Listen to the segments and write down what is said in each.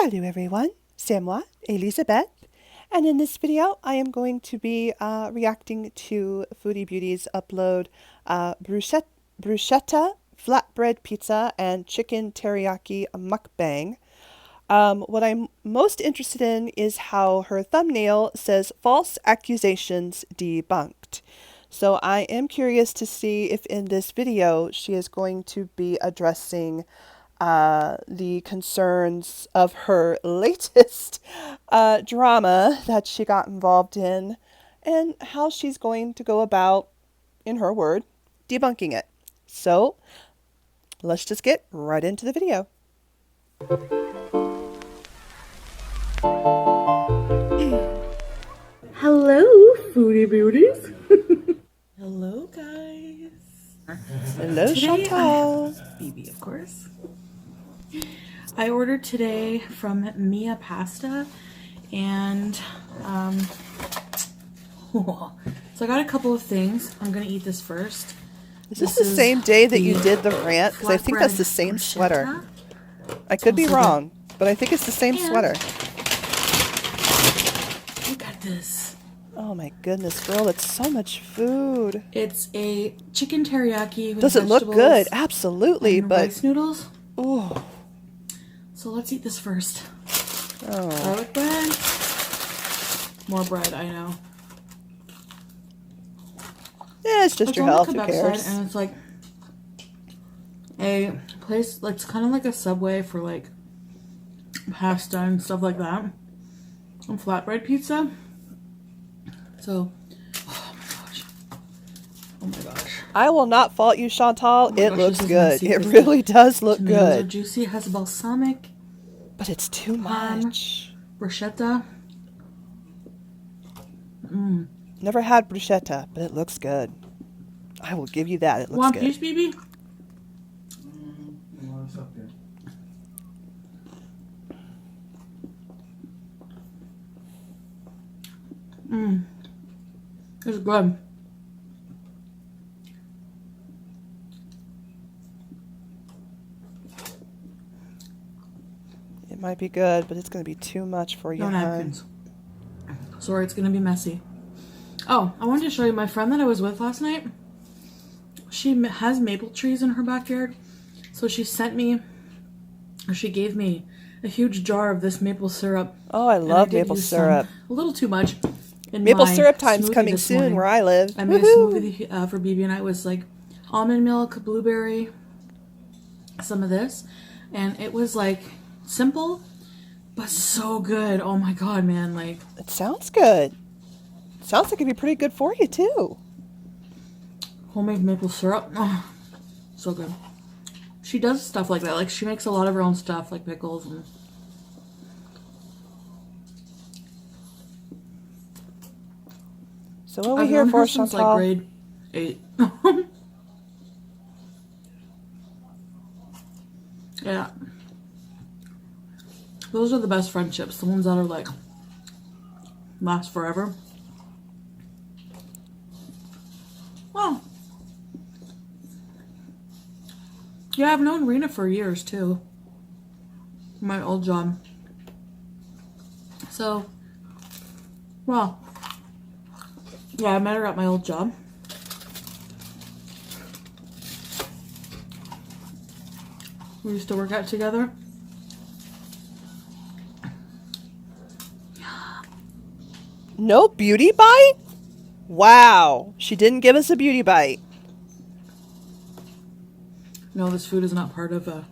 Salut everyone, c'est moi, Elisabeth, and in this video I am going to be reacting to Foodie Beauty's upload bruschetta, flatbread pizza, and chicken teriyaki mukbang. What I'm most interested in is how her thumbnail says false accusations debunked. So I am curious to see if in this video she is going to be addressing the concerns of her latest drama that she got involved in and how she's going to go about, in her word, debunking it. So let's just get right into the video. Hello, Foodie Beauties. Hello, guys. Hello, Chantal. BB, of course. I ordered today from Mia Pasta, and so I got a couple of things. I'm gonna eat this first. Is this the same day that you did the rant? Because I think that's the same sweater. I could be wrong, but I think it's the same sweater. Look at this. Oh my goodness, girl, it's so much food. It's a chicken teriyaki with Does it look good? Absolutely, and but rice noodles. oh. So let's eat this first. Oh. Garlic bread. More bread, I know. Yeah, it's just your health. Who cares? And it's like a place, like it's kind of like a Subway for like pasta and stuff like that, and flatbread pizza. So, oh my gosh. I will not fault you, Chantal. It looks good. It It really does look good. Are juicy. It has balsamic, but it's too much. Bruschetta. Never had bruschetta, but it looks good. I will give you that. It looks Want good. piece, BB? It's good. It might be good, but it's going to be too much for you, No hon. napkins. Sorry, it's gonna be messy. Oh, I wanted to show you my friend that I was with last night. She has maple trees in her backyard, so she sent me, or she gave me, a huge jar of this maple syrup. Oh, I love maple syrup. A little too much. Maple syrup time's coming soon where I live. I made a smoothie for BB and I. It was like almond milk, blueberry, some of this, and it was like simple but so good. Oh my god, man. Like, it sounds good. Sounds like it'd be pretty good for you too. Homemade maple syrup. Oh, so good. She does stuff like that. Like, she makes a lot of her own stuff, like pickles and... So what are we here for, Chantal? Like grade 8. Yeah. Those are the best friendships. The ones that are like last forever. Well, yeah, I've known Rena for years too. My old job. So, well, yeah, I met her at my old job. We used to work out together. No beauty bite? Wow. She didn't give us a beauty bite. No, this food is not part of a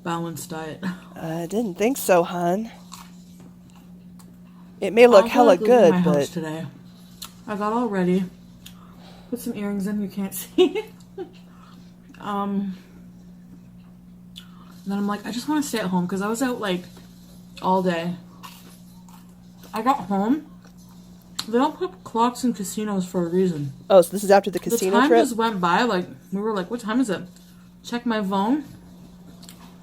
balanced diet. I didn't think so, hon. It may look hella good, my but... house today. I got all ready. Put some earrings in, you can't see. And then I'm like, I just want to stay at home because I was out like all day. I got home. They don't put clocks in casinos for a reason. Oh, so this is after the casino trip? The time just went by. Like, we were like, what time is it? Check my phone.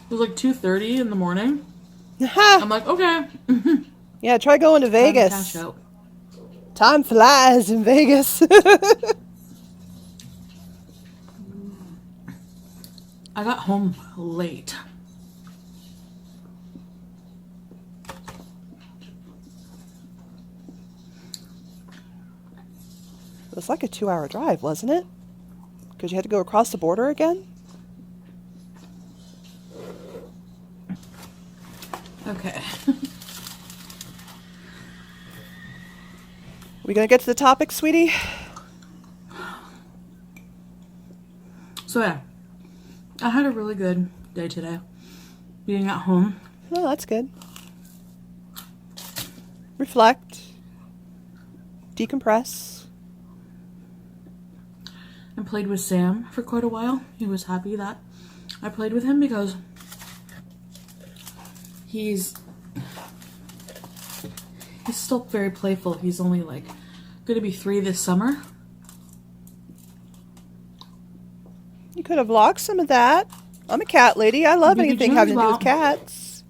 It was like 2:30 in the morning. I'm like, okay. Yeah, try going to Vegas. Cash out. Time flies in Vegas. I got home late. was like a 2-hour drive, wasn't it? Because you had to go across the border again? Okay. We gonna get to the topic, sweetie? So yeah, I had a really good day today. Being at home. Oh, that's good. Reflect. Decompress. I played with Sam for quite a while. He was happy that I played with him because he's still very playful. He's only like going to be 3 this summer. You could have logged some of that. I'm a cat lady. I love anything having to do with cats.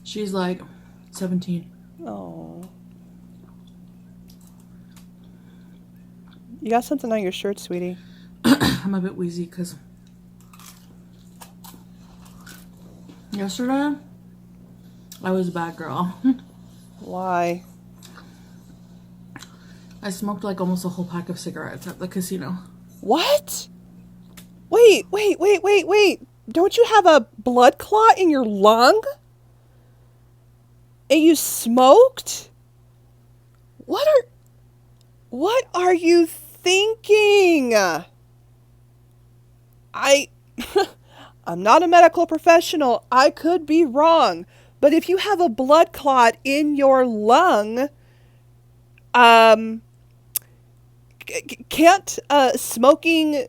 She's like 17. Oh. You got something on your shirt, sweetie. I'm a bit wheezy because yesterday I was a bad girl. Why? I smoked like almost a whole pack of cigarettes at the casino. What? Wait. Don't you have a blood clot in your lung? And you smoked? What are you thinking? I'm not a medical professional. I could be wrong. But if you have a blood clot in your lung, can't smoking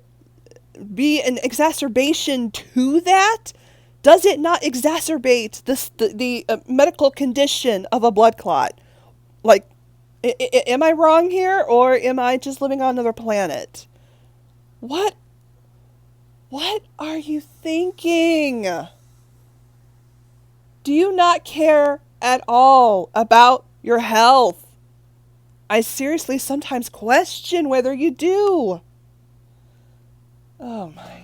be an exacerbation to that? Does it not exacerbate the medical condition of a blood clot? Like, am I wrong here, or am I just living on another planet? What are you thinking? Do you not care at all about your health? I seriously sometimes question whether you do. Oh my.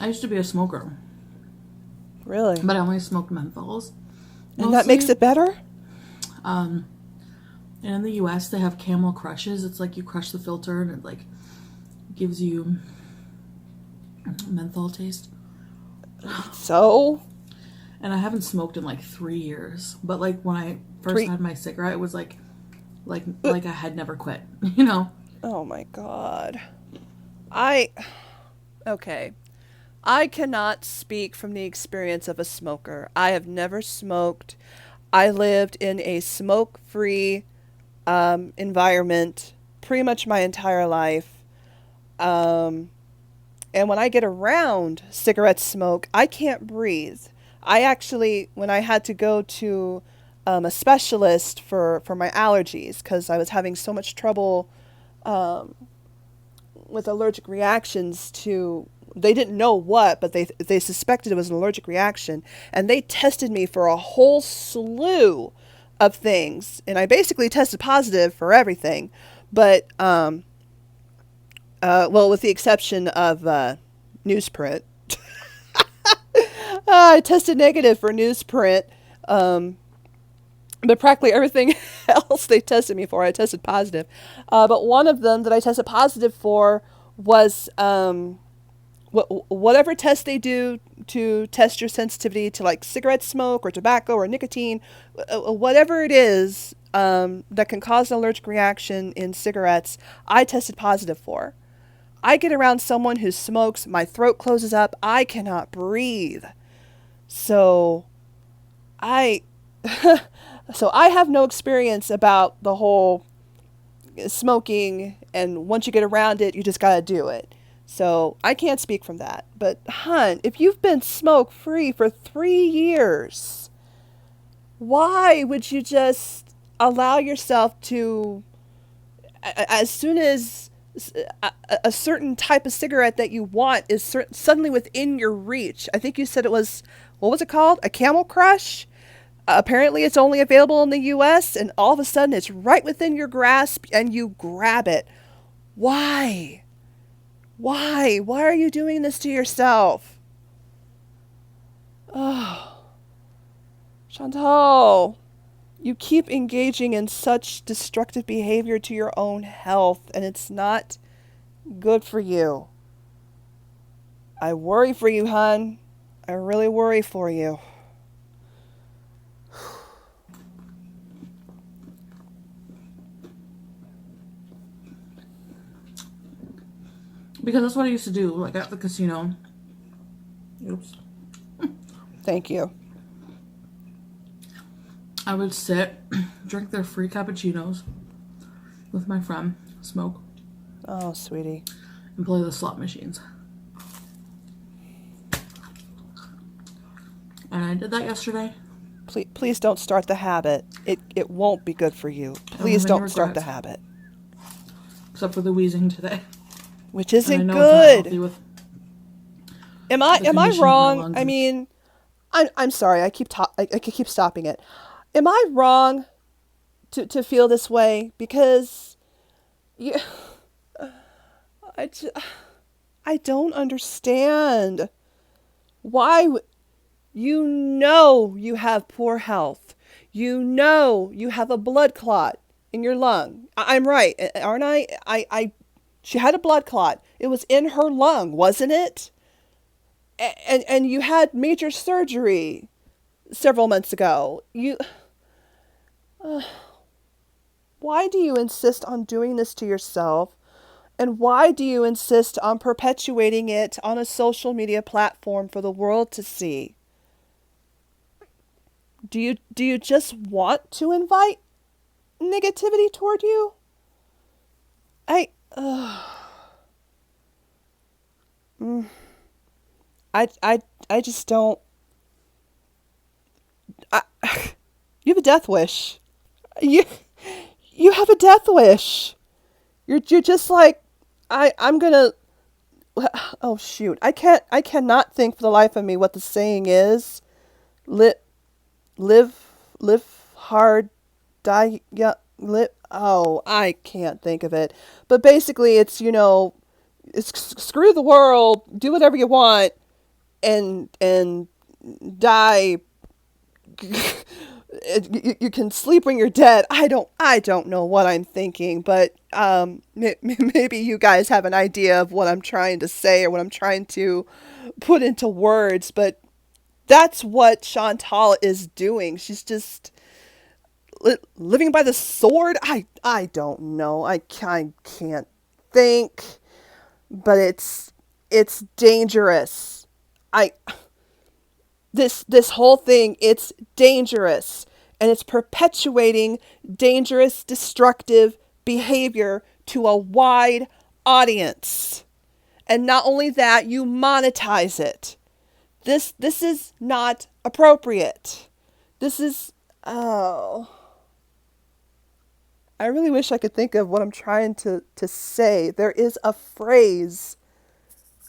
I used to be a smoker. Really? But I only smoked menthols. And that makes it better? And in the US they have Camel Crushes. It's like you crush the filter and it like gives you menthol taste. So? And I haven't smoked in like 3 years. But like when I first had my cigarette, it was like I had never quit, you know? Oh my God. Okay. I cannot speak from the experience of a smoker. I have never smoked. I lived in a smoke-free environment pretty much my entire life. And when I get around cigarette smoke, I can't breathe. I actually, when I had to go to a specialist for my allergies, because I was having so much trouble with allergic reactions to, they didn't know what, but they suspected it was an allergic reaction, and they tested me for a whole slew of things, and I basically tested positive for everything, but well, with the exception of newsprint. I tested negative for newsprint, but practically everything else they tested me for, I tested positive. But one of them that I tested positive for was whatever test they do to test your sensitivity to like cigarette smoke or tobacco or nicotine, whatever it is that can cause an allergic reaction in cigarettes, I tested positive for. I get around someone who smokes, my throat closes up, I cannot breathe. So I have no experience about the whole smoking, and once you get around it, you just gotta do it. So I can't speak from that. But hun, if you've been smoke free for 3 years, why would you just allow yourself to, as soon as a certain type of cigarette that you want is suddenly within your reach? I think you said it was, what was it called? A Camel Crush? Apparently it's only available in the US, and all of a sudden it's right within your grasp and you grab it. Why? Why are you doing this to yourself? Oh, Chantal, You keep engaging in such destructive behavior to your own health, and it's not good for you. I worry for you, hon. I really worry for you. Because that's what I used to do, like at the casino. Oops. Thank you. I would sit, drink their free cappuccinos with my friend, smoke, Oh, sweetie. and play the slot machines. And I did that yesterday. Please don't start the habit. It won't be good for you. I Please don't have any don't start the regrets. habit. Except for the wheezing today. Which And I isn't know it's not healthy good. with Am the I condition of my wrong? lungs. I mean, I'm sorry. I keep stopping it. Am I wrong to feel this way? Because you, I, ju- I don't understand why you know you have poor health. You know you have a blood clot in your lung. I'm right, aren't I? She had a blood clot. It was in her lung, wasn't it? And you had major surgery several months ago. Why do you insist on doing this to yourself? And why do you insist on perpetuating it on a social media platform for the world to see? Do you just want to invite negativity toward you? I uh, I just don't. I, you have a death wish. You you have a death wish. You're just like I'm gonna. Oh shoot! I cannot think for the life of me what the saying is. Live live hard, die young. Oh, I can't think of it. But basically, it's screw the world, do whatever you want, and die. You can sleep when you're dead. I don't know what I'm thinking, but maybe you guys have an idea of what I'm trying to say or what I'm trying to put into words. But that's what Chantal is doing. She's just living by the sword. I don't know. I can't think, but it's dangerous. I this whole thing, it's dangerous, and it's perpetuating dangerous destructive behavior to a wide audience. And not only that, you monetize it. This is not appropriate. This is oh, I really wish I could think of what I'm trying to say. There is a phrase,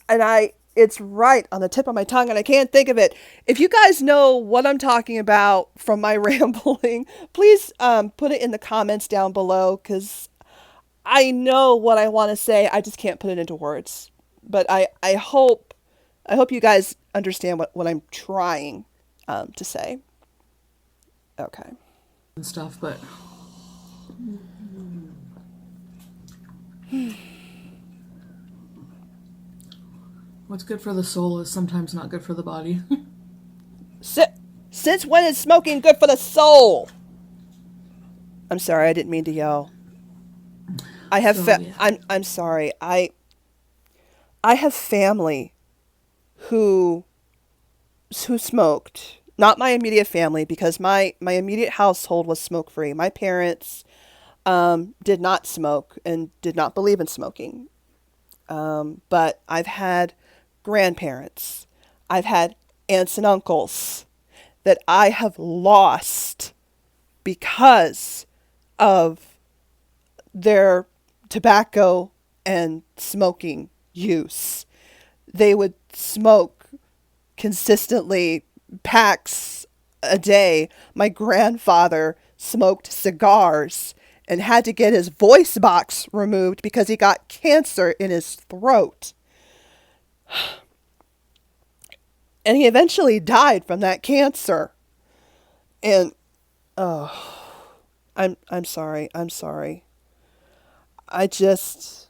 and it's right on the tip of my tongue, and I can't think of it. If you guys know what I'm talking about from my rambling, please put it in the comments down below, because I know what I want to say. I just can't put it into words. But I hope you guys understand what I'm trying to say. Okay. and stuff, but what's good for the soul is sometimes not good for the body. Since when is smoking good for the soul? I'm sorry, I didn't mean to yell. Yeah. I'm sorry. I have family who smoked. Not my immediate family, because my immediate household was smoke free. My parents did not smoke and did not believe in smoking. But I've had grandparents. I've had aunts and uncles that I have lost because of their tobacco and smoking use. They would smoke consistently, packs a day. My grandfather smoked cigars and had to get his voice box removed because he got cancer in his throat. And he eventually died from that cancer. And oh, I'm sorry. I'm sorry. I just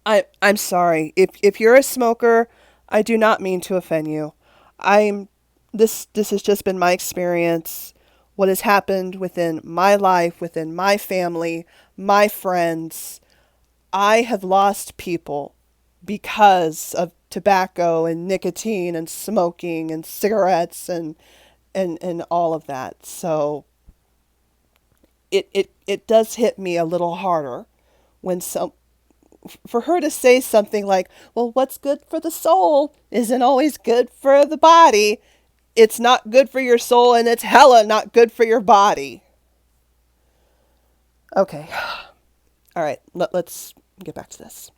I'm sorry. If you're a smoker, I do not mean to offend you. I'm this has just been my experience. What has happened within my life, within my family, my friends. I have lost people because of tobacco and nicotine and smoking and cigarettes and all of that. So it does hit me a little harder when some for her to say something like, well, what's good for the soul isn't always good for the body. It's not good for your soul and it's hella not good for your body. Okay. All right. Let's get back to this.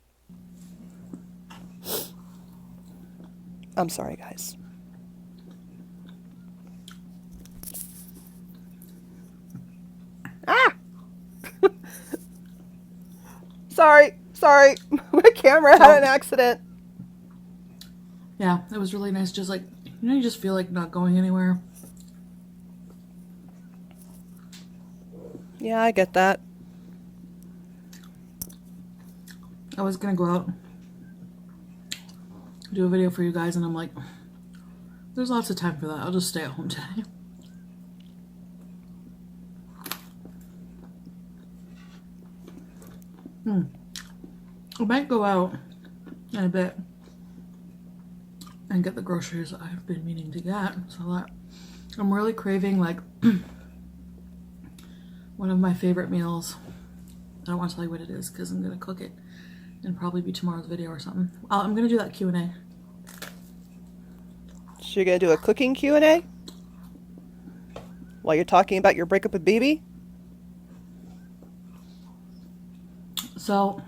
I'm sorry, guys. Ah! Sorry. My camera had an accident. Yeah, it was really nice. Just like, you just feel like not going anywhere. Yeah, I get that. I was gonna go out, do a video for you guys, and I'm like, there's lots of time for that. I'll just stay at home today. I might go out in a bit and get the groceries I've been meaning to get. So that I'm really craving like one of my favorite meals. I don't want to tell you what it is because I'm gonna cook it and probably be tomorrow's video or something. I'm gonna do that Q&A. So you're gonna do a cooking Q&A while you're talking about your breakup with BB? So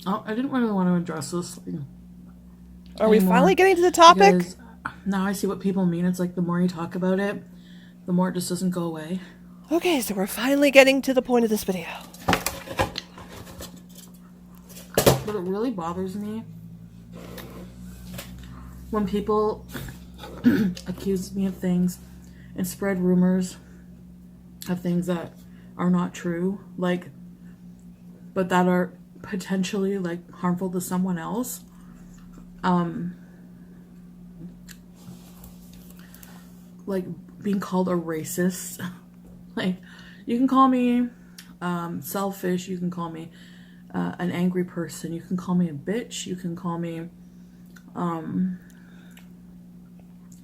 I didn't really want to address this. Are we finally getting to the topic? Because now I see what people mean. It's like the more you talk about it, the more it just doesn't go away. Okay, so we're finally getting to the point of this video. But it really bothers me when people accuse me of things and spread rumors of things that are not true, like, but that are potentially like harmful to someone else. Like being called a racist. Like, you can call me selfish, you can call me an angry person, you can call me a bitch, you can call me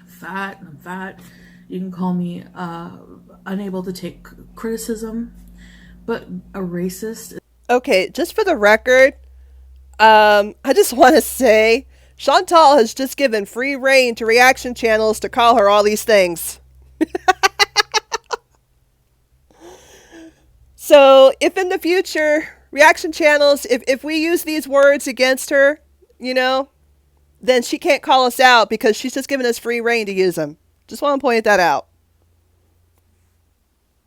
fat, I'm fat, you can call me unable to take criticism, but a racist. Okay, just for the record, I just want to say Chantal has just given free reign to reaction channels to call her all these things. So if in the future reaction channels, if we use these words against her, then she can't call us out because she's just given us free reign to use them. Just want to point that out.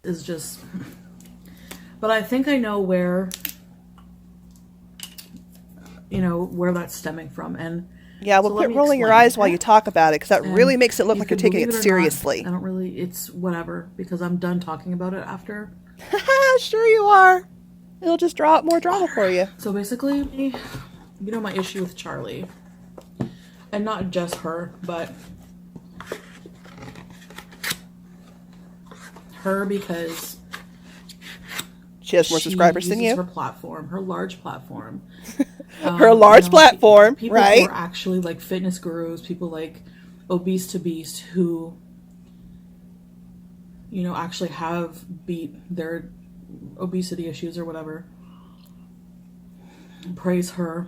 Is just, but I think I know where that's stemming from. And yeah, well, quit rolling your eyes while you talk about it because that really makes it look like you're taking it seriously. I don't really, it's whatever, because I'm done talking about it after. Sure you are. It'll just draw up more drama for you. So basically, my issue with Charlie, and not just her, but her, because she has more subscribers than you. Her platform, her large platform. Her large platform, people right? People who are actually like fitness gurus, people like Obese to Beast, who actually have beat their obesity issues or whatever, praise her.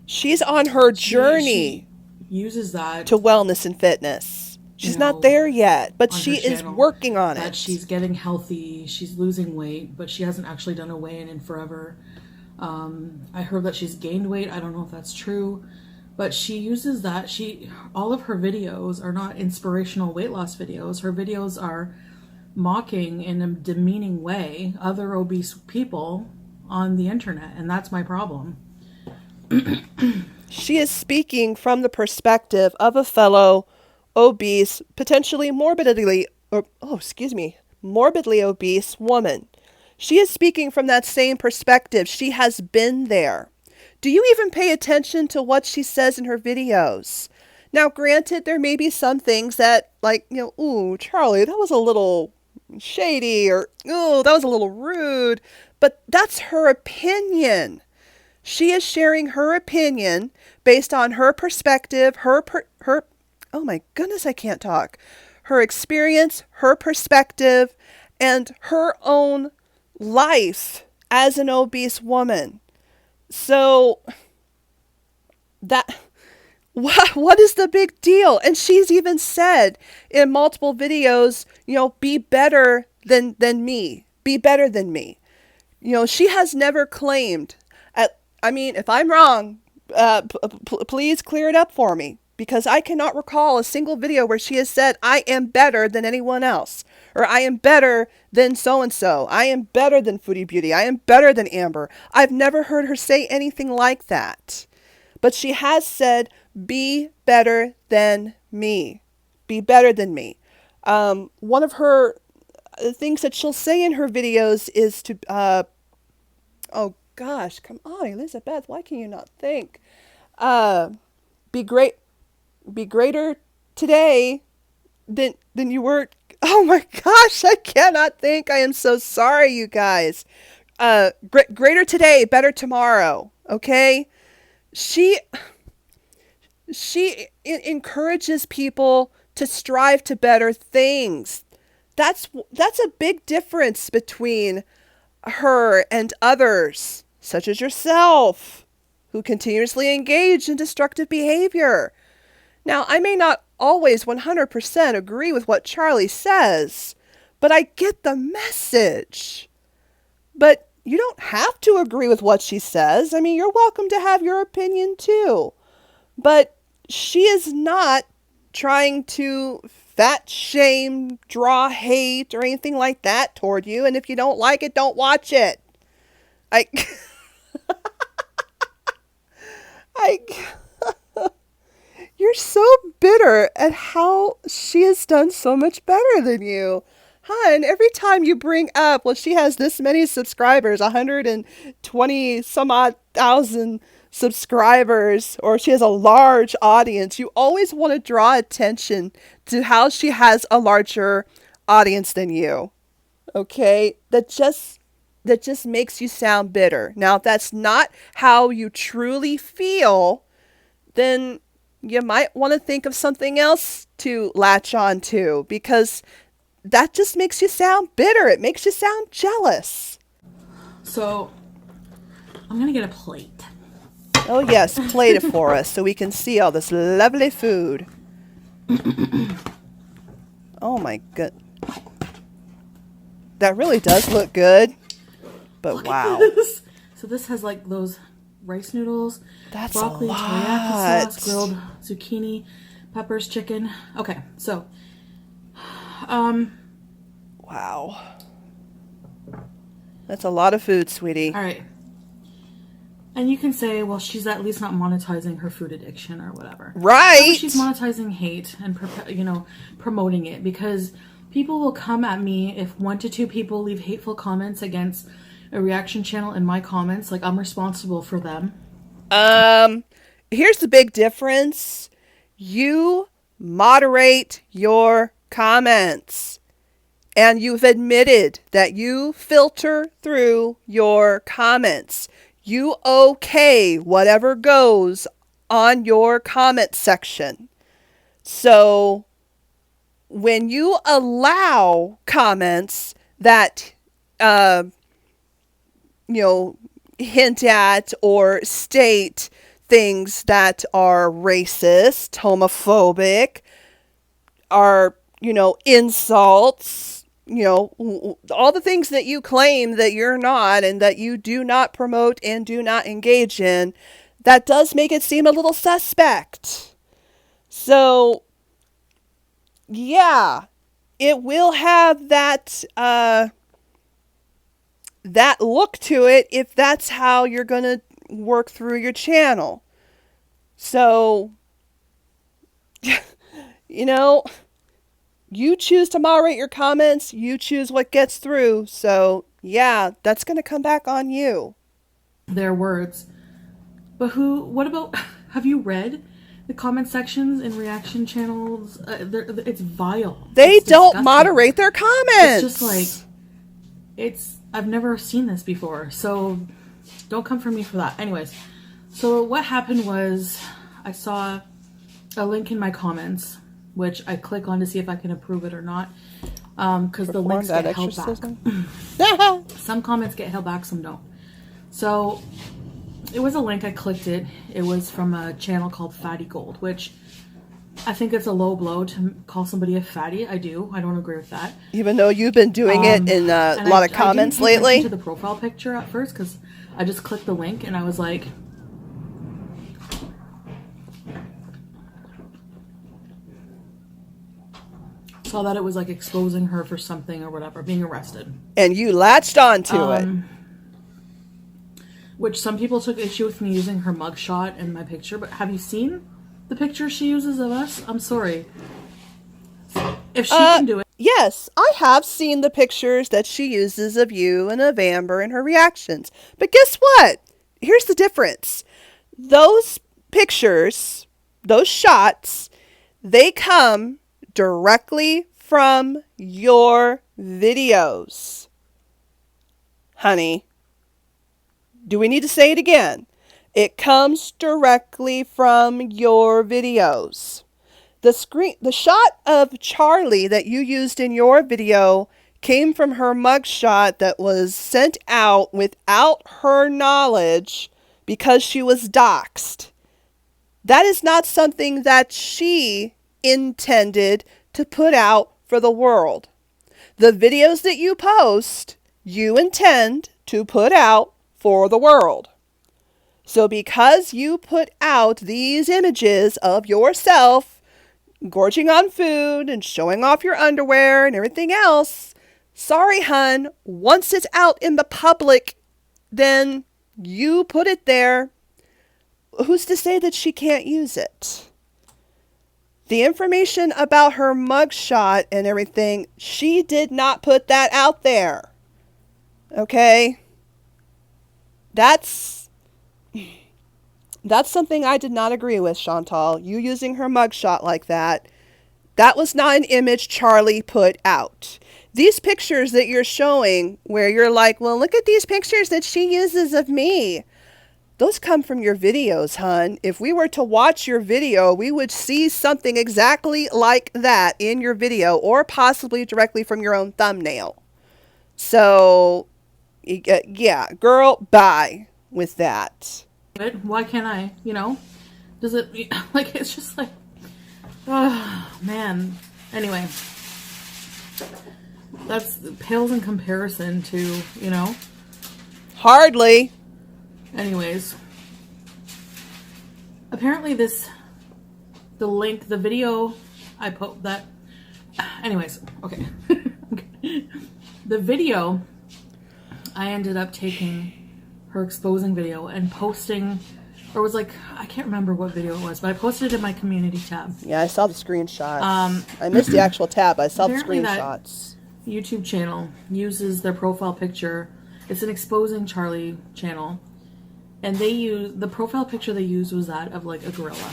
She's on her journey. She uses that to wellness and fitness. She's not there yet, but she is working on it. That she's getting healthy, she's losing weight, but she hasn't actually done a weigh-in in forever. I heard that she's gained weight. I don't know if that's true, but she uses that. All of her videos are not inspirational weight loss videos. Her videos are mocking in a demeaning way other obese people on the internet, and that's my problem. She is speaking from the perspective of a fellow obese, potentially morbidly obese woman. She is speaking from that same perspective. She has been there. Do you even pay attention to what she says in her videos? Now, granted, there may be some things that, like, ooh, Charlie, that was a little shady, or, ooh, that was a little rude, but that's her opinion. She is sharing her opinion based on her perspective, oh my goodness, I can't talk. Her experience, her perspective, and her own life as an obese woman. So that what is the big deal? And she's even said in multiple videos, be better than me. Be better than me. She has never claimed, if I'm wrong, please clear it up for me, because I cannot recall a single video where she has said, I am better than anyone else, or I am better than so-and-so. I am better than Foodie Beauty. I am better than Amber. I've never heard her say anything like that. But she has said, be better than me. Be better than me. One of her things that she'll say in her videos is to, oh gosh, come on, Elizabeth, why can you not think? Be greater today than you were. Oh my gosh, I cannot think. I am so sorry, you guys. Greater today, better tomorrow. Okay, she encourages people to strive to better things. That's a big difference between her and others, such as yourself, who continuously engage in destructive behavior. Now, I may not always 100% agree with what Charlie says, but I get the message. But you don't have to agree with what she says. I mean, you're welcome to have your opinion too. But she is not trying to fat shame, draw hate, or anything like that toward you. And if you don't like it, don't watch it. I You're so bitter at how she has done so much better than you. Hun, every time you bring up, well, she has this many subscribers, 120 some odd thousand subscribers, or she has a large audience, you always want to draw attention to how she has a larger audience than you. Okay? That just makes you sound bitter. Now, if that's not how you truly feel, then you might want to think of something else to latch on to, because that just makes you sound bitter. It makes you sound jealous. So, I'm gonna get a plate. Oh yes, plate it for us so we can see all this lovely food. Oh my god. That really does look good. But Look wow. at this. So this has like those rice noodles, That's broccoli, a lot. teriyaki sauce, grilled zucchini, peppers, chicken. Okay, so Wow. That's a lot of food, sweetie. all right. And you can say, well, she's at least not monetizing her food addiction or whatever. Right. Or she's monetizing hate and promoting it, because people will come at me if 1 to 2 people leave hateful comments against a reaction channel in my comments. Like, I'm responsible for them. Here's the big difference. You moderate your comments. And you've admitted that you filter through your comments. You okay whatever goes on your comment section. So when you allow comments that, hint at or state things that are racist, homophobic, are, insults, all the things that you claim that you're not and that you do not promote and do not engage in, that does make it seem a little suspect. So, yeah, it will have that look to it if that's how you're going to work through your channel. So, you know, you choose to moderate your comments, you choose what gets through. So, yeah, that's going to come back on you. Their words. But what about, have you read the comment sections in reaction channels? It's vile. They It's don't disgusting. moderate their comments. It's just like, I've never seen this before. So don't come for me for that. Anyways, so what happened was I saw a link in my comments, which I click on to see if I can approve it or not. Because the links get held back. Some comments get held back, some don't. So it was a link, I clicked it. It was from a channel called Fatty Gold, which I think it's a low blow to call somebody a fatty. I don't agree with that. Even though you've been doing it in a lot of comments lately. I didn't pay attention to the profile picture at first because I just clicked the link and I was like, saw that it was like exposing her for something or whatever, being arrested. And you latched onto it. Which some people took issue with me using her mugshot in my picture, but have you seen the picture she uses of us? I'm sorry. If she can do it. Yes, I have seen the pictures that she uses of you and of Amber in her reactions. But guess what? Here's the difference. Those pictures, those shots, they come directly from your videos. Honey. Do we need to say it again? It comes directly from your videos. The shot of Charlie that you used in your video came from her mugshot that was sent out without her knowledge because she was doxxed. That is not something that she intended to put out for the world. The videos that you post, you intend to put out for the world. So because you put out these images of yourself gorging on food and showing off your underwear and everything else, sorry, hun, once it's out in the public, then you put it there. Who's to say that she can't use it? The information about her mugshot and everything, she did not put that out there. Okay? That's something I did not agree with, Chantal. You using her mugshot like that, that was not an image Charlie put out. These pictures that you're showing where you're like, well, look at these pictures that she uses of me. Those come from your videos, hun. If we were to watch your video, we would see something exactly like that in your video or possibly directly from your own thumbnail. So, yeah, girl, bye with that. Why can't I? Does it, like, it's just like, oh, man. Anyway, that's pales in comparison to, Hardly. Anyways, apparently the link, the video I put that, anyways, okay. The video, I ended up taking her exposing video and posting, or was like, I can't remember what video it was, but I posted it in my community tab. Yeah, I saw the screenshots. I missed the actual tab. I saw the That screenshots. YouTube channel uses their profile picture. It's an exposing Charlie channel. And the profile picture they used was that of like a gorilla.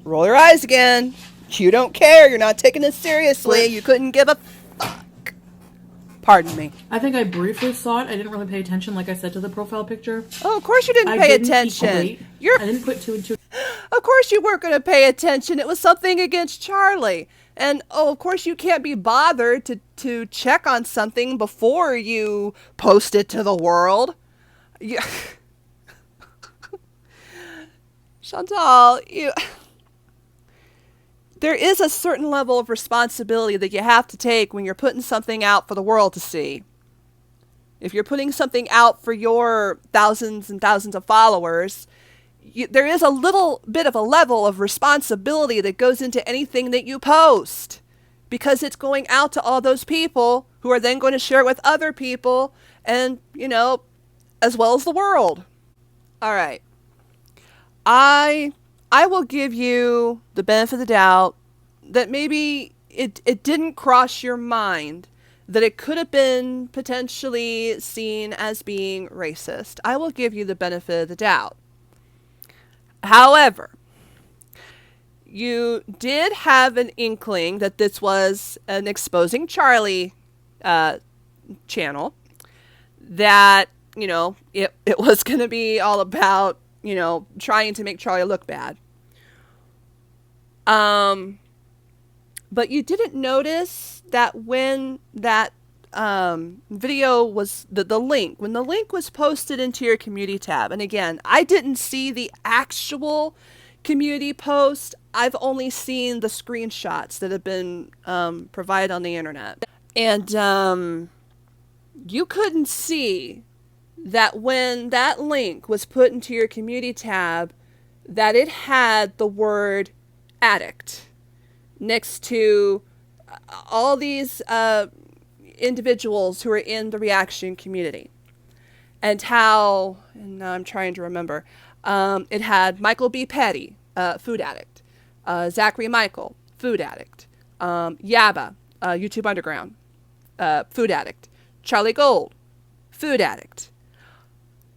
Roll your eyes again. You don't care. You're not taking this seriously. You couldn't give a fuck. Pardon me. I think I briefly saw it. I didn't really pay attention, like I said, to the profile picture. Oh, of course you didn't pay attention. I didn't put two and two. Of course you weren't going to pay attention. It was something against Charlie. And, of course you can't be bothered to check on something before you post it to the world. Yeah. Chantal, there is a certain level of responsibility that you have to take when you're putting something out for the world to see. If you're putting something out for your thousands and thousands of followers, there is a little bit of a level of responsibility that goes into anything that you post, because it's going out to all those people who are then going to share it with other people and, as well as the world. All right. I I will give you the benefit of the doubt that maybe it didn't cross your mind that it could have been potentially seen as being racist. I will give you the benefit of the doubt. However, you did have an inkling that this was an Exposing Charlie uh, channel, that, it was going to be all about, trying to make Charlie look bad. But you didn't notice that when that video was the link, when the link was posted into your community tab, and again, I didn't see the actual community post. I've only seen the screenshots that have been provided on the internet. And you couldn't see that when that link was put into your community tab, that it had the word addict next to all these individuals who are in the reaction community. And how, and now I'm trying to remember, it had Michael B. Petty, food addict, Zachary Michael, food addict, Yaba, YouTube Underground, food addict, Charlie Gold, food addict.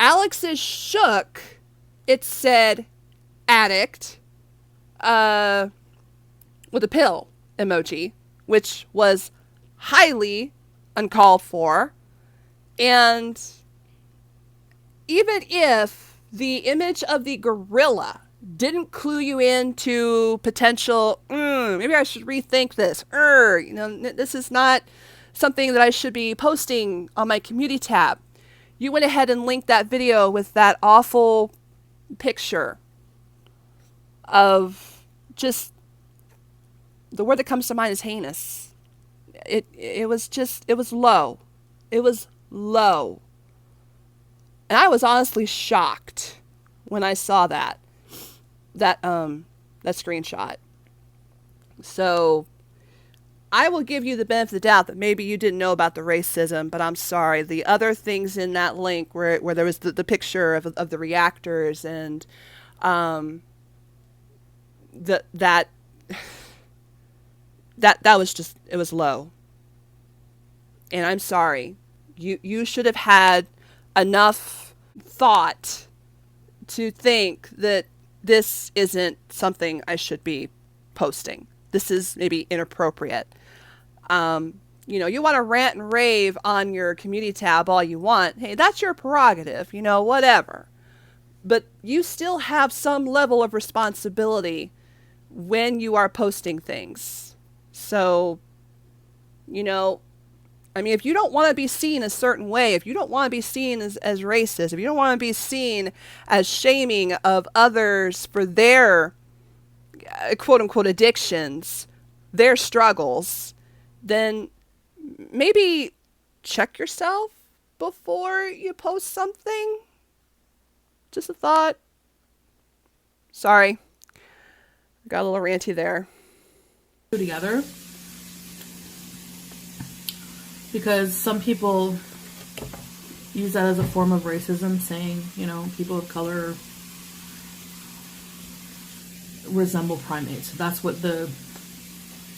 Alex's Shook, it said addict, with a pill emoji, which was highly uncalled for. And even if the image of the gorilla didn't clue you into potential, maybe I should rethink this, this is not something that I should be posting on my community tab, you went ahead and linked that video with that awful picture of just, the word that comes to mind is heinous. It was low. It was low. And I was honestly shocked when I saw that screenshot. So I will give you the benefit of the doubt that maybe you didn't know about the racism, but I'm sorry. The other things in that link where there was the picture of the reactors and that was just, it was low. And I'm sorry. You should have had enough thought to think that this isn't something I should be posting. This is maybe inappropriate. You want to rant and rave on your community tab all you want. Hey, that's your prerogative, whatever. But you still have some level of responsibility when you are posting things. So, if you don't want to be seen a certain way, if you don't want to be seen as racist, if you don't want to be seen as shaming of others for their quote unquote addictions, their struggles, then maybe check yourself before you post something. Just a thought. Sorry. Got a little ranty there. Together. Because some people use that as a form of racism, saying, people of color resemble primates. That's what the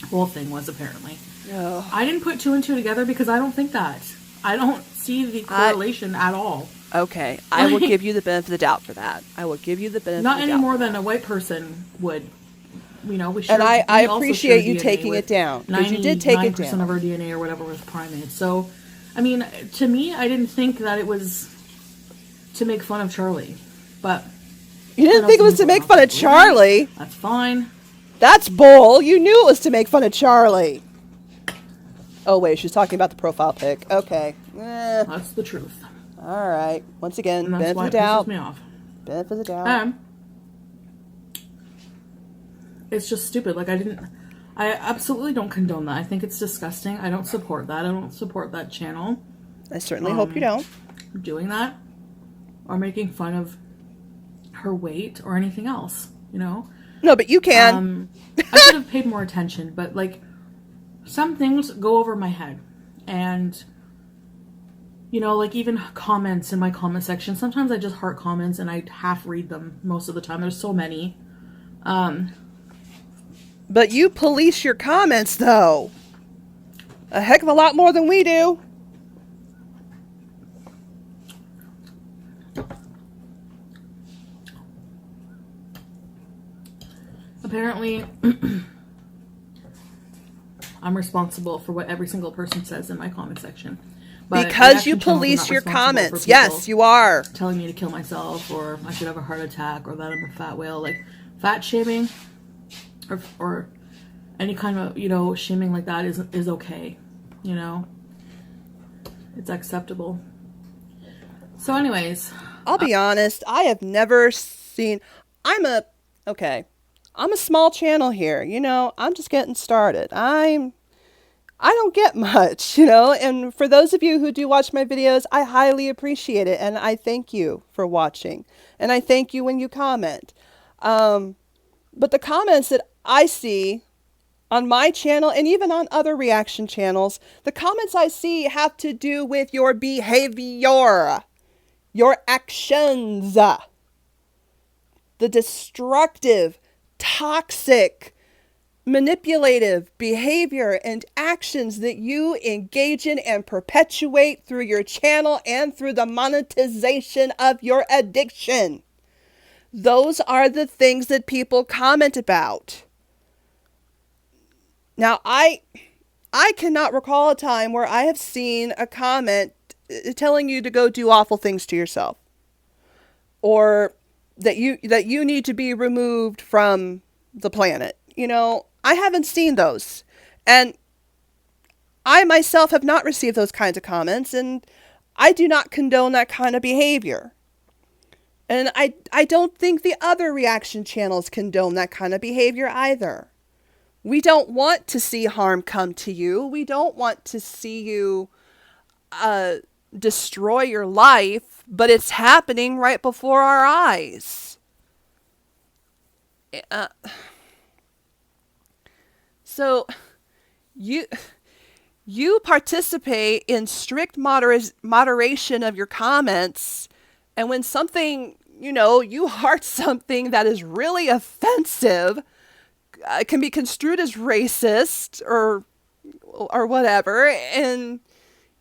whole thing was, apparently. Oh. I didn't put two and two together because I don't think that. I don't see the correlation at all. Okay. I will give you the benefit of the doubt for that. I will give you the benefit of the doubt. Not any more than a white person would. We share, and I appreciate you taking it down. Because you did take it down. 99% of our DNA or whatever was primates. So, to me, I didn't think that it was to make fun of Charlie. But you didn't think it was to make fun of Charlie? That's fine. That's bull. You knew it was to make fun of Charlie. Oh, wait. She's talking about the profile pic. Okay. That's the truth. All right. Once again, and benefit of the doubt. Me off. Benefit of the doubt. It's just stupid. I absolutely don't condone that. I think it's disgusting. I don't support that. I don't support that channel. I certainly hope you don't. Doing that or making fun of her weight or anything else, No, but you can. I should have paid more attention, but some things go over my head. And, even comments in my comment section. Sometimes I just heart comments and I half read them most of the time. There's so many. But you police your comments, though. A heck of a lot more than we do. Apparently, I'm responsible for what every single person says in my comment section. But because you reaction channels are police not your responsible for comments. people Yes, you are. telling me to kill myself, or I should have a heart attack, or that I'm a fat whale. Like, fat shaming or any kind of, you know, shaming like that is okay. You know? It's acceptable. So anyways, I'll be honest, I have never seen... I'm a small channel here, you know, I'm just getting started. I don't get much, you know, and for those of you who do watch my videos, I highly appreciate it, and I thank you for watching, and I thank you when you comment. But the comments that I see on my channel and even on other reaction channels, the comments I see have to do with your behavior, your actions, the destructive, toxic, manipulative behavior and actions that you engage in and perpetuate through your channel and through the monetization of your addiction. Those are the things that people comment about. Now, I cannot recall a time where I have seen a comment telling you to go do awful things to yourself, or that you need to be removed from the planet. You know, I haven't seen those. And I myself have not received those kinds of comments, and I do not condone that kind of behavior. And I don't think the other reaction channels condone that kind of behavior either. We don't want to see harm come to you. We don't want to see you destroy your life, but it's happening right before our eyes. So you participate in strict moderation of your comments, and when something, you know, you heart something that is really offensive, can be construed as racist or whatever, and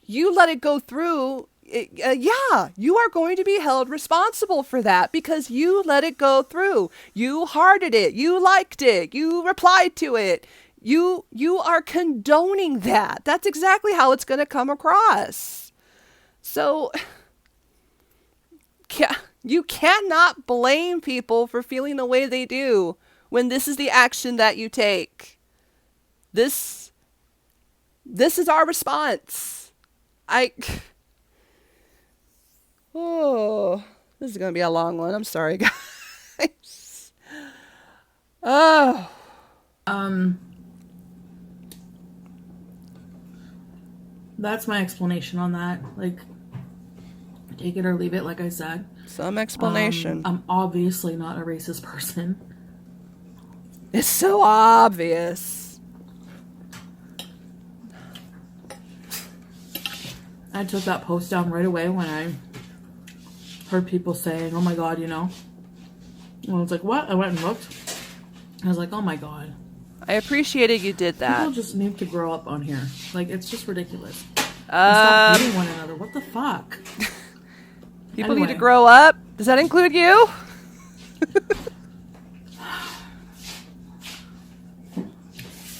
you let it go through, yeah, you are going to be held responsible for that because you let it go through. You hearted it. You liked it. You replied to it. You are condoning that. That's exactly how it's going to come across. So you cannot blame people for feeling the way they do when this is the action that you take. This is our response. Oh, this is going to be a long one. I'm sorry, guys. Oh. That's my explanation on that. Like, take it or leave it, like I said. Some explanation. I'm obviously not a racist person. It's so obvious. I took that post down right away when I heard people saying, oh my god, you know. And I was like, what? I went and looked. I was like, oh my god. I appreciated you did that. People just need to grow up on here. Like, it's just ridiculous. Stop beating one another. What the fuck? People need to grow up? Does that include you?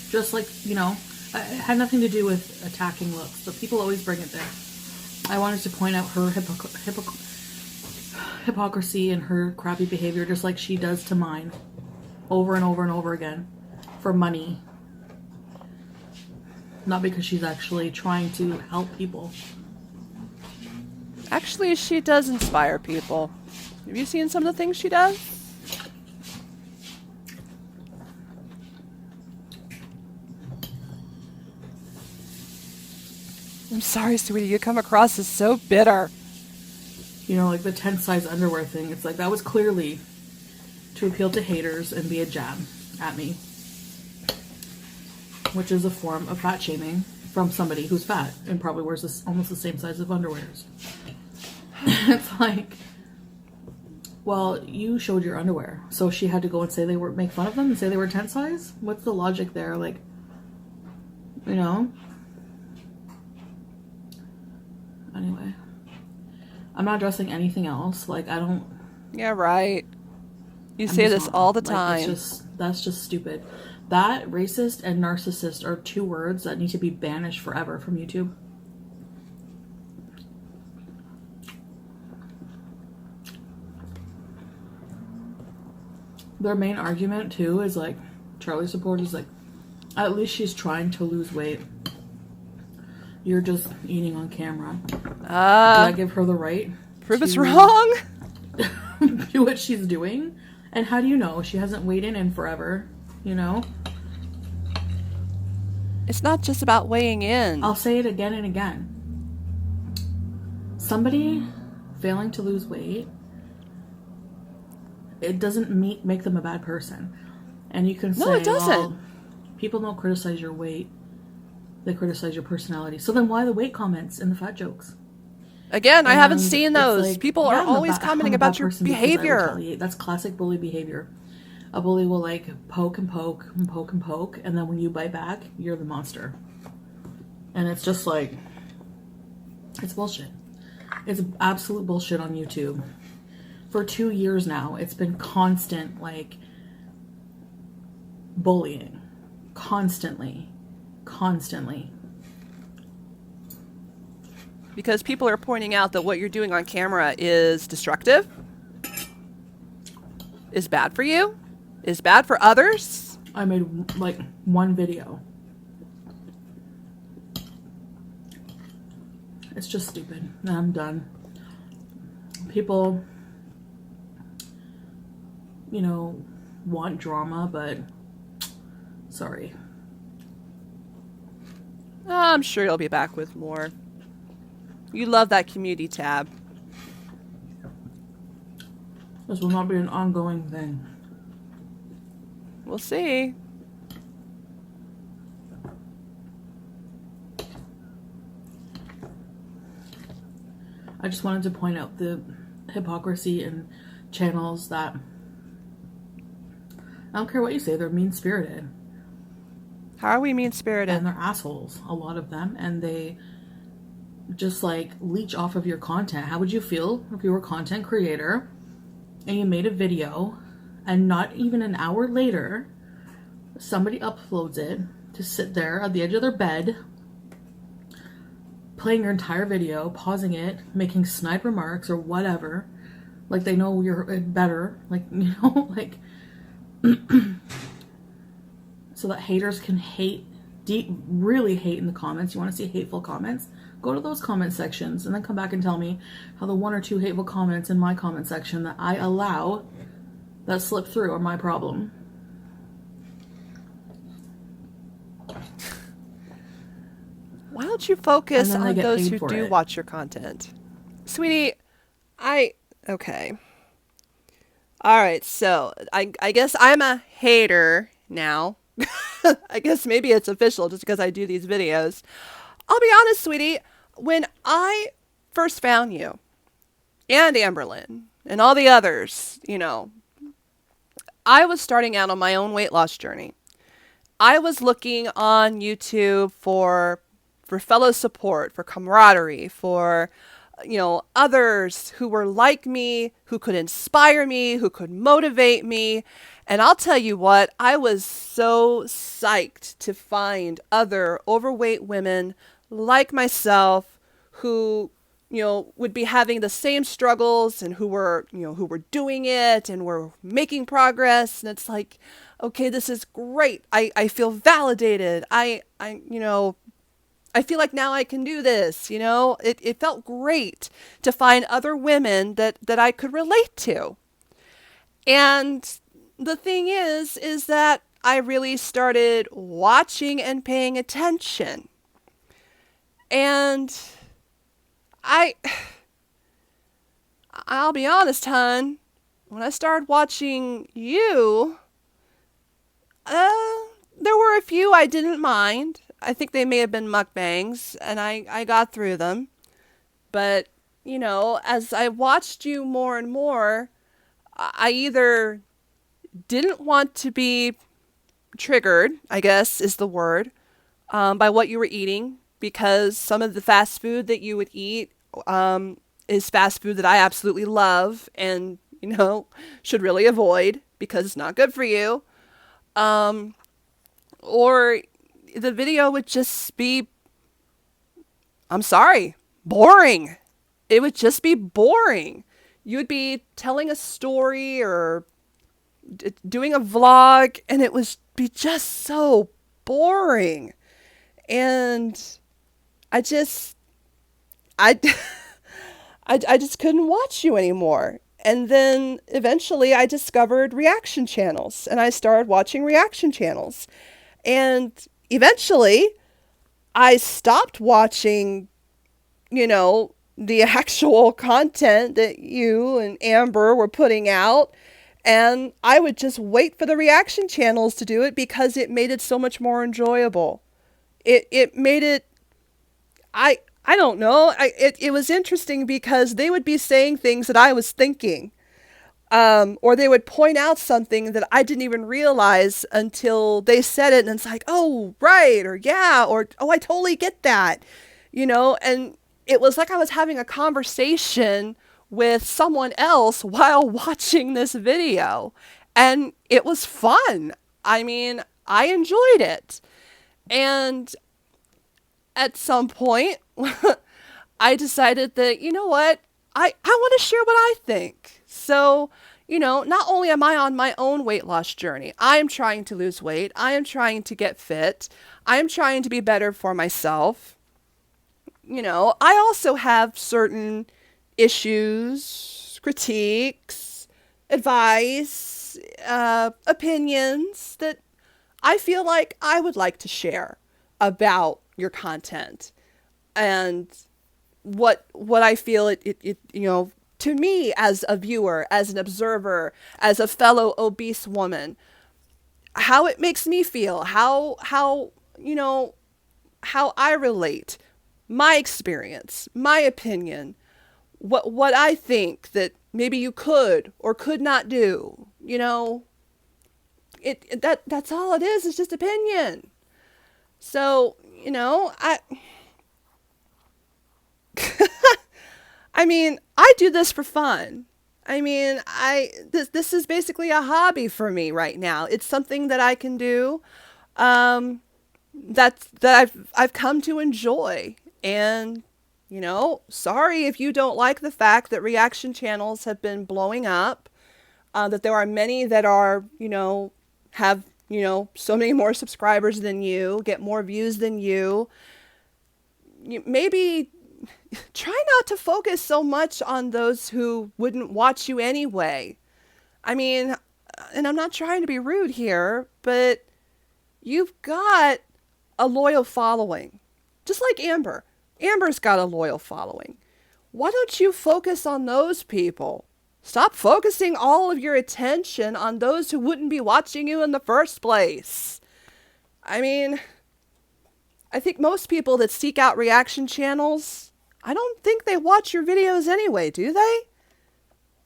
Just like, you know, it had nothing to do with attacking looks, but people always bring it there. I wanted to point out her hypocrisy and her crappy behavior, just like she does to mine, over and over and over again, for money. Not because she's actually trying to help people. Actually, she does inspire people. Have you seen some of the things she does? I'm sorry, sweetie, you come across as so bitter. You know, like the 10 size underwear thing. It's like, that was clearly to appeal to haters and be a jab at me. Which is a form of fat shaming from somebody who's fat and probably wears almost the same size of underwears. It's like, Well, you showed your underwear, so she had to go and say make fun of them and say they were tent size? What's the logic there? Like, you know? Anyway. I'm not addressing anything else. Like, I don't... Yeah, right. You I'm say just this not. all the Like, time. that's just stupid. That, racist and narcissist are 2 words that need to be banished forever from YouTube. Their main argument, too, is like, Charlie support is like, at least she's trying to lose weight. You're just eating on camera. Did I give her the right Prove us to wrong. do what she's doing? And how do you know? She hasn't weighed in forever, you know? It's not just about weighing in. I'll say it again and again. Somebody failing to lose weight, it doesn't make them a bad person. And you can say, No, it doesn't. well, people don't criticize your weight. They criticize your personality. So then why the weight comments and the fat jokes? Again, I haven't And seen it's those. like, People yeah, are I'm a always ba- commenting I'm a bad about your person because I behavior. retaliate. That's classic bully behavior. A bully will like poke and poke and poke and poke, and then when you bite back, you're the monster. And it's just like, it's bullshit. It's absolute bullshit on YouTube. For 2 years now, it's been constant, like, bullying. Constantly. Because people are pointing out that what you're doing on camera is destructive, is bad for you, is bad for others. I made, like, 1 video. It's just stupid. And I'm done. People, you know, want drama, but sorry. I'm sure you'll be back with more. You love that community tab. This will not be an ongoing thing. We'll see. I just wanted to point out the hypocrisy in channels that, I don't care what you say, they're mean-spirited. How are we mean-spirited? And they're assholes, a lot of them, and they just like leech off of your content. How would you feel if you were a content creator and you made a video and not even an hour later somebody uploads it to sit there at the edge of their bed playing your entire video, pausing it, making snide remarks or whatever, like they know you're better, like, you know, like so that haters can hate, really hate in the comments. You want to see hateful comments? Go to those comment sections and then come back and tell me how the 1 or 2 hateful comments in my comment section that I allow that slip through are my problem. Why don't you focus And then they on get those paid who for do it. watch your content? Sweetie, okay. All right, so I guess I'm a hater now. I guess maybe it's official just because I do these videos. I'll be honest, sweetie, when I first found you and Amberlyn and all the others, you know, I was starting out on my own weight loss journey. I was looking on YouTube for fellow support, for camaraderie, for, you know, others who were like me, who could inspire me, who could motivate me. And I'll tell you what, I was so psyched to find other overweight women like myself who, you know, would be having the same struggles and who were doing it and were making progress. And it's like, okay, this is great. I feel validated. I feel like now I can do this, you know? It felt great to find other women that I could relate to. And the thing is that I really started watching and paying attention. And I'll be honest, hon, when I started watching you, there were a few I didn't mind. I think they may have been mukbangs, and I got through them. But, you know, as I watched you more and more, I either didn't want to be triggered, I guess is the word, by what you were eating, because some of the fast food that you would eat is fast food that I absolutely love and, should really avoid because it's not good for you. Um, or the video would just be, I'm sorry, boring. It would just be boring. You would be telling a story or doing a vlog, and it was be just so boring. And I just, I, I just couldn't watch you anymore. And then eventually I discovered reaction channels and I started watching reaction channels. And eventually I stopped watching, the actual content that you and Amber were putting out. And I would just wait for the reaction channels to do it because it made it so much more enjoyable. It made it, I don't know. It was interesting because they would be saying things that I was thinking. Or they would point out something that I didn't even realize until they said it. And it's like, oh, right. Or yeah. Or, oh, I totally get that. And it was like I was having a conversation with someone else while watching this video. And it was fun. I mean, I enjoyed it. And at some point, I decided that, you know what? I want to share what I think. So, not only am I on my own weight loss journey, I am trying to lose weight. I am trying to get fit. I am trying to be better for myself. I also have certain issues, critiques, advice, opinions that I feel like I would like to share about your content and what I feel it to me as a viewer, as an observer, as a fellow obese woman, how it makes me feel, how I relate, my experience, my opinion, what I think that maybe you could or could not do, that's all it is. It's just opinion. So, I mean, I do this for fun. I mean, this is basically a hobby for me right now. It's something that I can do, that I've come to enjoy. And, sorry if you don't like the fact that reaction channels have been blowing up, that there are many that are, have, so many more subscribers than you, get more views than you. Maybe try not to focus so much on those who wouldn't watch you anyway. I mean, and I'm not trying to be rude here, but you've got a loyal following. Just like Amber. Amber's got a loyal following. Why don't you focus on those people? Stop focusing all of your attention on those who wouldn't be watching you in the first place. I mean, I think most people that seek out reaction channels, I don't think they watch your videos anyway, do they?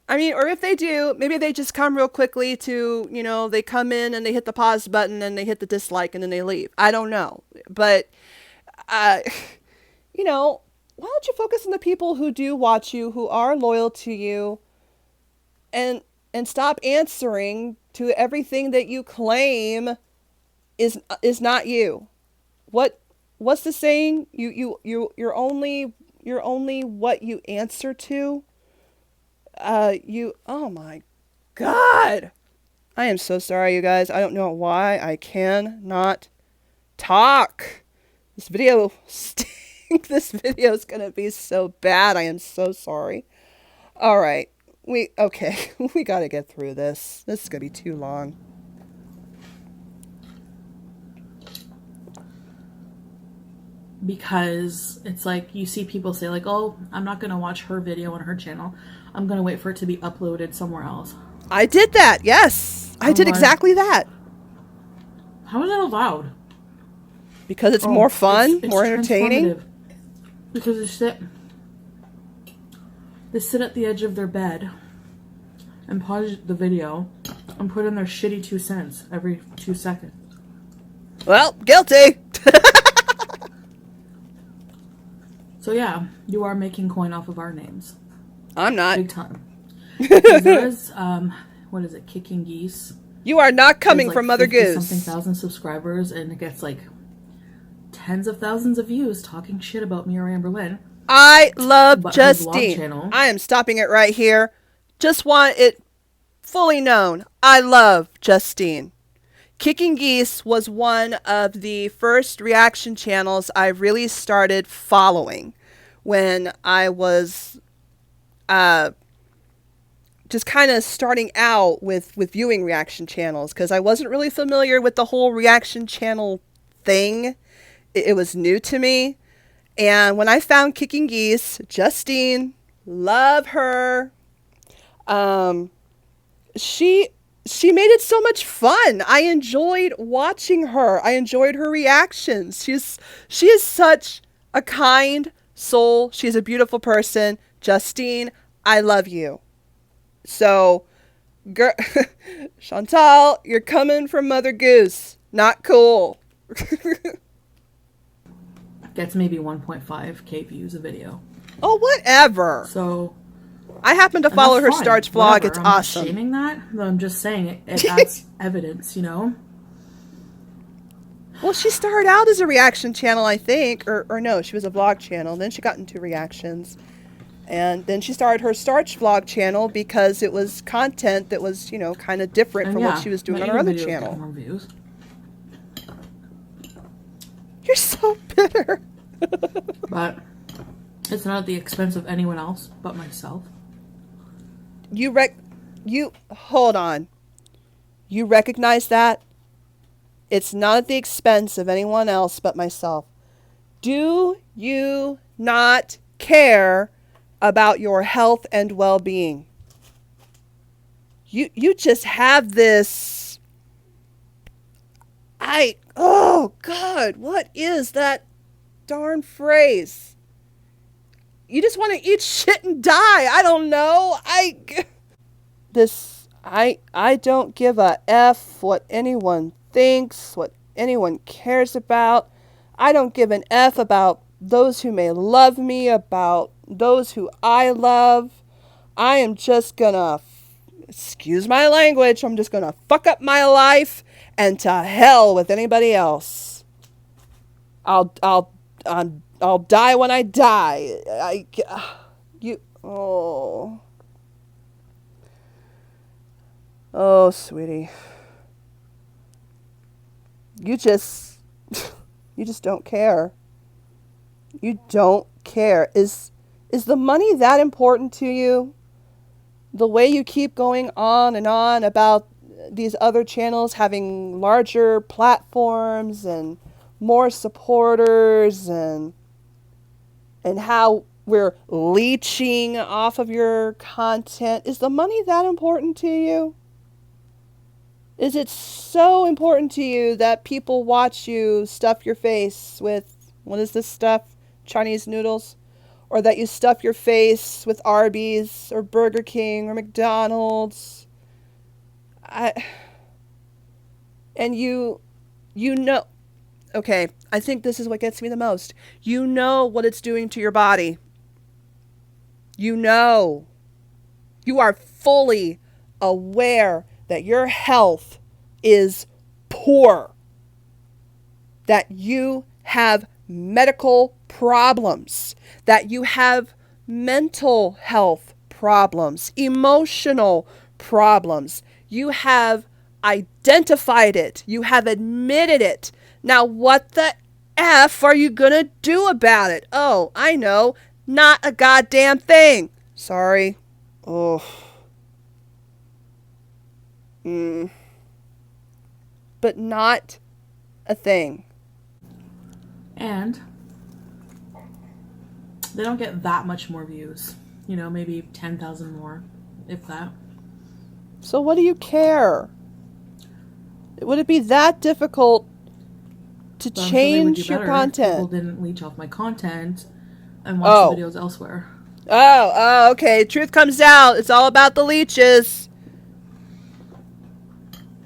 I mean, or if they do, maybe they just come real quickly to, they come in and they hit the pause button and they hit the dislike and then they leave. I don't know. But, why don't you focus on the people who do watch you, who are loyal to you, and stop answering to everything that you claim is not you. What's the saying? You're only what you answer to. Oh my God. I am so sorry, you guys. I don't know why I cannot talk. This video stinks. This video is going to be so bad. I am so sorry. All right. Okay. We got to get through this. This is going to be too long. Because it's like you see people say like, oh, I'm not going to watch her video on her channel. I'm going to wait for it to be uploaded somewhere else. I did that. Yes. I did exactly that. How is that allowed? Because it's more fun, it's more entertaining. Because they sit at the edge of their bed and pause the video and put in their shitty 2 cents every 2 seconds. Well, guilty. So yeah, you are making coin off of our names. I'm not. Big time. Because there is, what is it, Kicking Geese? You are not coming Like from Mother 50 Goose. something thousand subscribers, and it gets like tens of thousands of views talking shit about me or Amberlynn. I love But her vlog Justine. channel- I am stopping it right here. Just want it fully known. I love Justine. Kicking Geese was one of the first reaction channels I really started following when I was just kind of starting out with viewing reaction channels, because I wasn't really familiar with the whole reaction channel thing. It was new to me. And when I found Kicking Geese, Justine, love her. She made it so much fun. I enjoyed watching her. I enjoyed her reactions. She is such a kind soul. She's a beautiful person. Justine, I love you. So, girl, Chantal, you're coming from Mother Goose. Not cool. Gets maybe 1.5k views a video. Oh, whatever. So I happen to follow her fine. starch vlog. Whatever. It's I'm not awesome. shaming that. I'm just saying it adds evidence, you know? Well, she started out as a reaction channel, I think. Or no, she was a vlog channel. Then she got into reactions. And then she started her starch vlog channel because it was content that was, you know, kind of different from what she was doing on her other channel. More views. You're so bitter. But it's not at the expense of anyone else but myself. You hold on. You recognize that? It's not at the expense of anyone else but myself. Do you not care about your health and well-being? You just have this... oh God, what is that darn phrase? You just want to eat shit and die. I don't know. I don't give a F what anyone thinks, what anyone cares about. I don't give an F about those who may love me, about those who I love. I am just gonna, excuse my language, I'm just gonna fuck up my life, and to hell with anybody else. I'll die when I die. Oh, sweetie. You just don't care. You don't care. Is the money that important to you? The way you keep going on and on about these other channels having larger platforms and more supporters, and how we're leeching off of your content. Is the money that important to you? Is it so important to you that people watch you stuff your face with, what is this stuff? Chinese noodles? Or that you stuff your face with Arby's or Burger King or McDonald's? And you know, okay, I think this is what gets me the most. You know what it's doing to your body. You know. You are fully aware that your health is poor. That you have medical problems. That you have mental health problems. Emotional problems. You have identified it. You have admitted it. Now, what the F are you going to do about it? Oh, I know. Not a goddamn thing. Sorry. Oh. But not a thing. And they don't get that much more views. You know, maybe 10,000 more, if that. So what do you care? Would it be that difficult to change your content? People didn't leech off my content and watch the videos elsewhere. Oh, okay. Truth comes out. It's all about the leeches.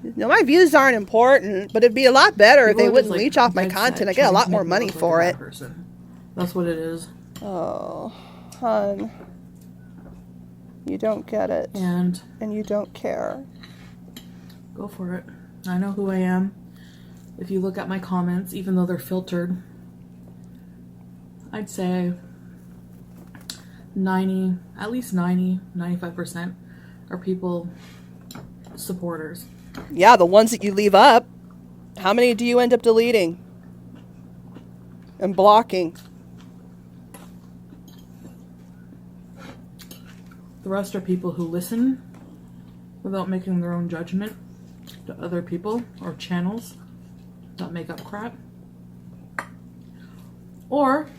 You know, my views aren't important, but it'd be a lot better if People they are just, wouldn't like, leech off my dead content. set I get a trying lot to more make me money look like for a it. bad person. That's what it is. Oh, hun. You don't get it. And you don't care. go for it. I know who I am. If you look at my comments, even though they're filtered, I'd say at least 95% are people, supporters. Yeah, the ones that you leave up, how many do you end up deleting and blocking? The rest are people who listen without making their own judgment to other people or channels that make up crap. Or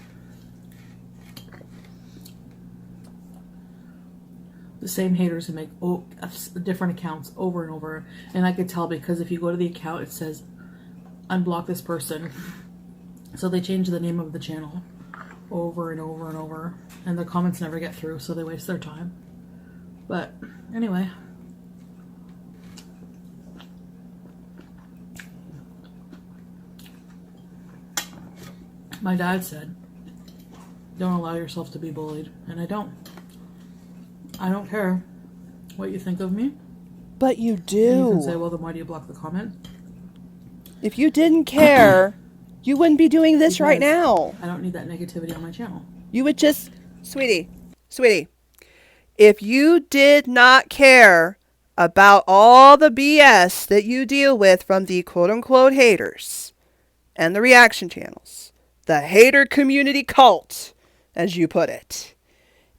the same haters who make different accounts over and over. And I could tell because if you go to the account, it says unblock this person. So they change the name of the channel over and over and over. And the comments never get through, so they waste their time. But anyway. My dad said, don't allow yourself to be bullied. And I don't. I don't care what you think of me. But you And you can do. say, well, then why do you block the comment? If you didn't care, you wouldn't be doing this right Because now. I don't need that negativity on my channel. You would just, sweetie, if you did not care about all the BS that you deal with from the quote-unquote haters and the reaction channels, the hater community cult, as you put it,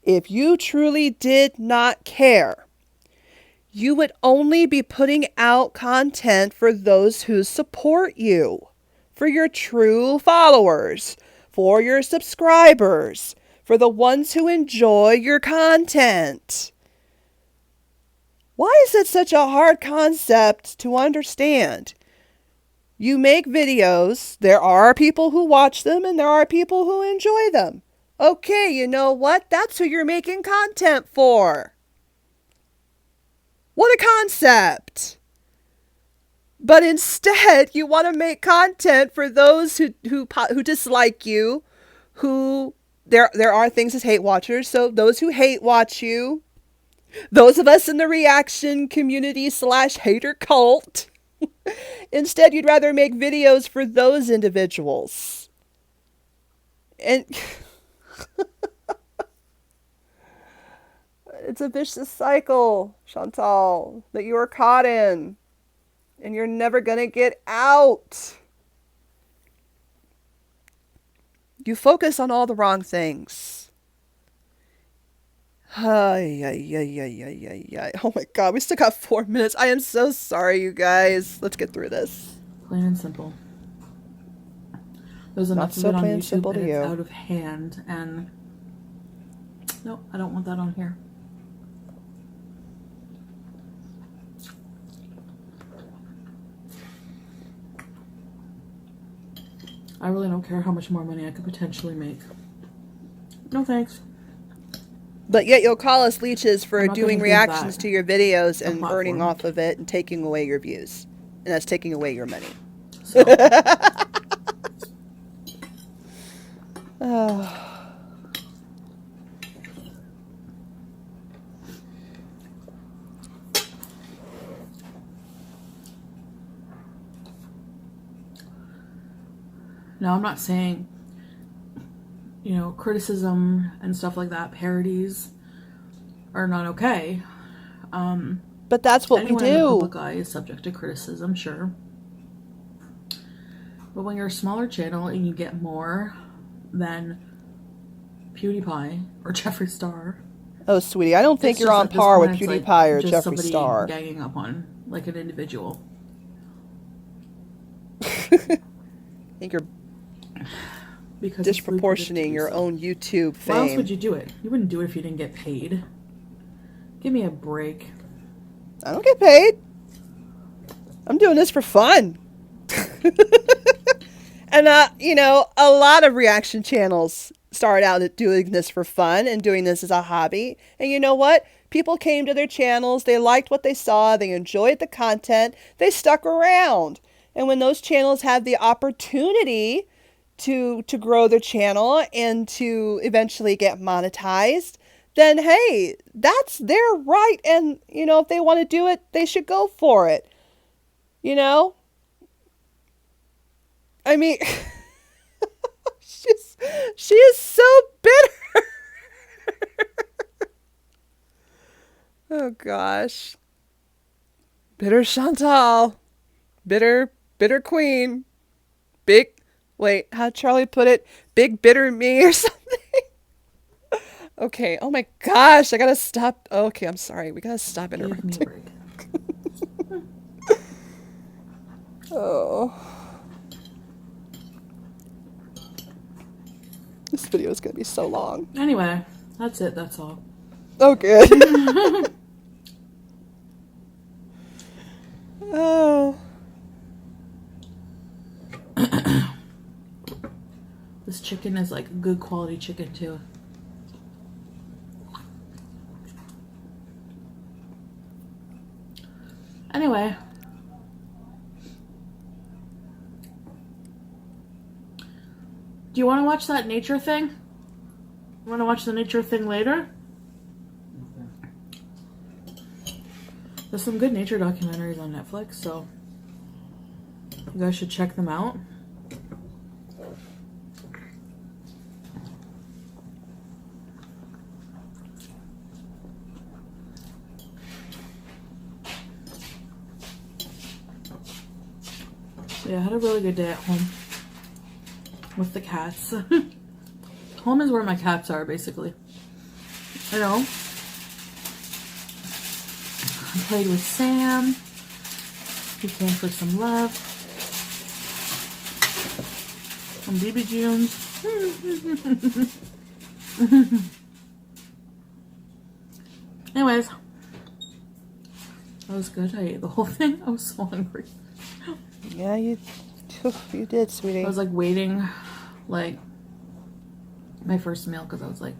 if you truly did not care, you would only be putting out content for those who support you, for your true followers, for your subscribers, for the ones who enjoy your content. Why is it such a hard concept to understand? You make videos, there are people who watch them, and there are people who enjoy them. Okay, you know what? That's who you're making content for. What a concept! But instead, you want to make content for those who dislike you, who there are things as hate watchers, so those who hate watch you, those of us in the reaction community / hater cult. Instead, you'd rather make videos for those individuals. And it's a vicious cycle, Chantal, that you are caught in. And you're never going to get out. You focus on all the wrong things. Ay, ay, ay, ay, ay, ay, ay. Oh my god, we still got 4 minutes. I am so sorry, you guys. Let's get through this. Plain and simple. There's Not enough so of it on plain and YouTube simple to and you. it's out of hand, and no, I don't want that on here. I really don't care how much more money I could potentially make. No thanks. But yet you'll call us leeches for I'm not doing gonna give reactions that to your videos a and platform. earning off of it and taking away your views. And that's taking away your money. So Oh. now I'm not saying, you know, criticism and stuff like that, parodies are not okay. But that's what we Anyone in the do. public eye is subject to criticism, sure. But when you're a smaller channel and you get more than PewDiePie or Jeffree Star, Oh, sweetie, I don't think it's you're just on at this par with point, it's like PewDiePie or just Jeffree somebody Star. ganging up on like an individual. I think you're Because it's lucrative to disproportioning do your so. own YouTube fame. Why else would you do it? You wouldn't do it if you didn't get paid. Give me a break. I don't get paid. I'm doing this for fun. And, you know, a lot of reaction channels start out at doing this for fun and doing this as a hobby. And you know what? People came to their channels, they liked what they saw, they enjoyed the content, they stuck around. And when those channels have the opportunity to grow their channel and to eventually get monetized, then hey, that's their right. And, if they want to do it, they should go for it. You know? I mean, she is so bitter. Oh gosh. Bitter Chantal. Bitter queen. How'd Charlie put it? Big bitter me or something? Okay, oh my gosh, I gotta stop. Okay, I'm sorry. We gotta stop Give me a interrupting. break. Oh. This video is gonna be so long. Anyway, that's it. That's all. Oh, good. Oh. This chicken is like good quality chicken too. Anyway. Do you want to watch that nature thing? You want to watch the nature thing later? There's some good nature documentaries on Netflix, so you guys should check them out. So yeah, I had a really good day at home with the cats. Home is where my cats are, basically. I know. I played with Sam. He came for some love. Some BB Junes. Anyways. That was good. I ate the whole thing. I was so hungry. Yeah, you did, sweetie. I was like waiting, like, my first meal because I was like,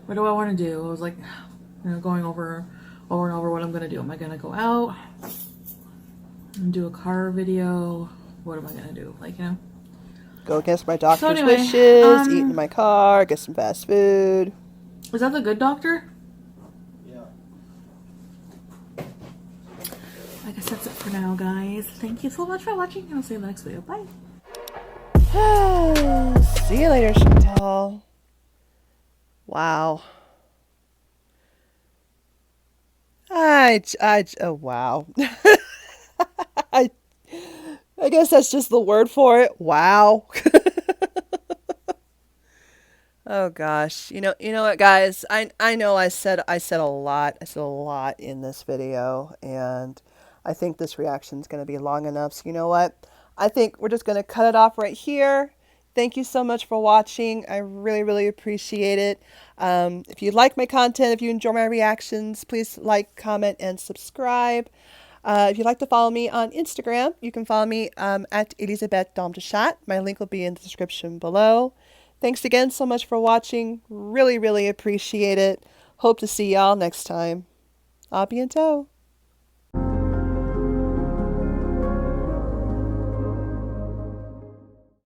what do I want to do? I was like, going over and over what I'm going to do. Am I going to go out and do a car video? What am I going to do? Like, Go against my doctor's So anyway, wishes, eat in my car, get some fast food. Is that the good doctor? Yeah. I guess that's it for now, guys. Thank you so much for watching, and I'll see you in the next video. Bye. See you later, Chantal. Wow. Oh, wow. I guess that's just the word for it. Wow. Oh gosh. You know what, guys? I know I said a lot. I said a lot in this video, and I think this reaction is going to be long enough. So you know what? I think we're just going to cut it off right here. Thank you so much for watching. I really, really appreciate it. If you like my content, if you enjoy my reactions, please like, comment, and subscribe. If you'd like to follow me on Instagram, you can follow me at Elisabeth Domdechat. My link will be in the description below. Thanks again so much for watching. Really, really appreciate it. Hope to see y'all next time. À bientôt.